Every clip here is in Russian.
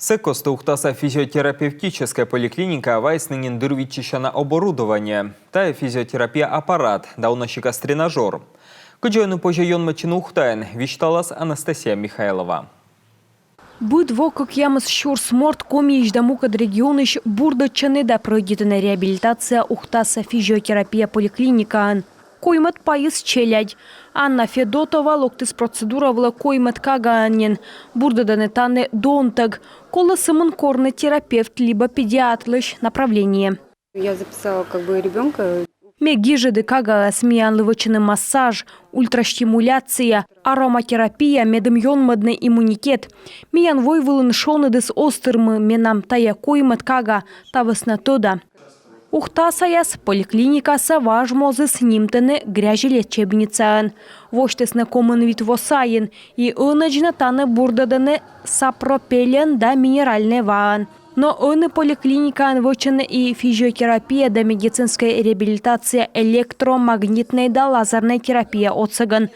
Цекоста Ухтаса физиотерапевтическая поликлиника вайснынен дырвичищана оборудование, та физиотерапия аппарат, да унащика тренажер. Кыджойну позже йонмачину ухтайн, вишталас Анастасия Михайлова. Будво, как ямас щур сморт комиш да мукад регионыш бурда чанеда пройдена реабилитация Ухтаса физиотерапия поликлиника. Коймат пайыз челядь. Анна Федотова локтис процедуравала коймат каганен. Бурда данетане донтаг. Колосымын корный терапевт либо педиатлыш направление. Я записала ребенка. Мегижеды кага смеянлывочный массаж, ультрастимуляция, ароматерапия, медымьонмадный иммунитет. Миян войвылын шоныдыс остырмы менам тая коймат кага тавысна тода. Ухтасаяс поликлиникаса важмозыс нимтыны гряжи лечебницаан. Воштесны комын вид восайын и ынычны таны бурдадыны сапропелен да минеральный ваан. Но оны поликлиникаан вычыны и физиотерапия да медицинская реабилитация электромагнитной да лазерной терапия отсыган.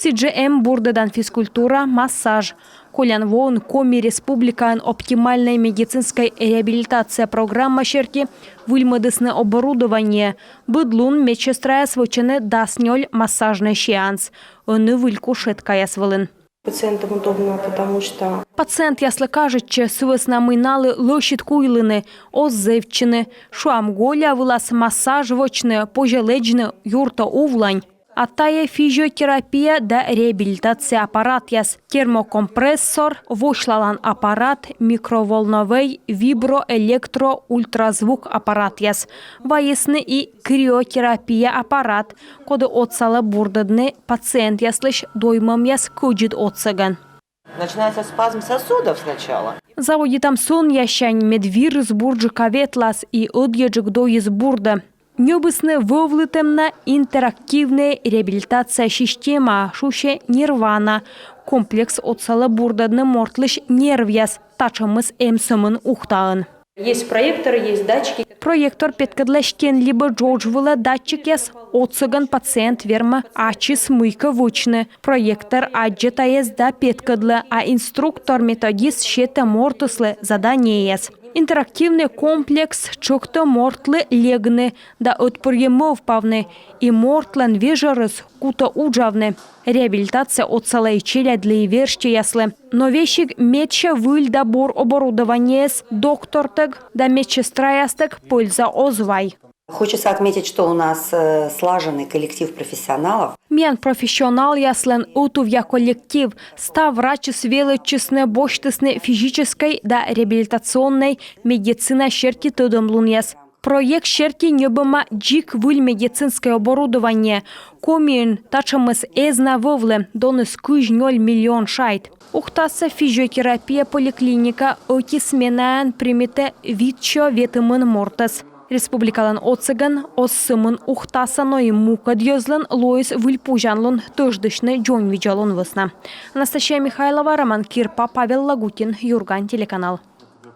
CGM бурдадан физкультура, массаж. Колян вон коми республикаан оптимальная медицинская реабилитация программа шерки выльмадысны оборудование. Быдлун медсестра свычыны даснёль массажный сеанс. Оны выльку шеткая свылын. Пациентам удобно, потому что... Пациент, если кажет, че свысна мыналы лощит куйлыны, оззевчины, шуамголя вылас массаж вочны, пожеледжны, юрта увлань. А тая физиотерапия да реабилитация аппарат яс. Термокомпрессор, вошлалан аппарат, микроволновый, виброэлектро, ультразвук аппарат яс. Ваясны и криотерапия аппарат, коды отсала бурдадны пациент яслыш доймам яс куджит отсаган. Начинается спазм сосудов сначала. Заводитам сон ящань медвирус бурджи каветлас и одъеджик доиз бурда. Небысны вовлытемна интерактивная реабилитация система, шуще нирвана. Комплекс отсала бурдадны мортлыш нервяс, тачамыз эмсымын ухтаын. Есть проекторы, есть датчики. Проектор петкадлашкен либо джорджвыла датчик яс, отсыган пациент верма ачи смыйка вучны. Проектор аджета яс да петкадла, а инструктор методист шета мортуслы задание яс. Интерактивный комплекс чокто мортлы легны, да отпурьемов павны, и мортлан вежерыс кута уджавны. Реабилитация отсала и челя для вершчи яслы. Но вещик медча выль добор оборудования с доктортег, да медсестра ястег польза озвай. Хочется отметить, что у нас слаженный коллектив профессионалов. Мен профессионал яслен утувья коллектив, ста врачи свелычесны боштесны физической да реабилитационной медицина шерки тодомлун яс. Проект шерки небыма джик выль медицинское оборудование. Комин тачамыз эзна вовле доныс 0 миллион шайт. Ухтаса физиотерапия поликлиника оки сменаан примете витчо ветымын мортас. Республикалан отсыган, оссымын ухтасаной мука дьёзлан лоис выльпужанлун тождышны джон виджалун высна. Анастасия Михайлова, Роман Кирпа, Павел Лагутин, Юрган, телеканал.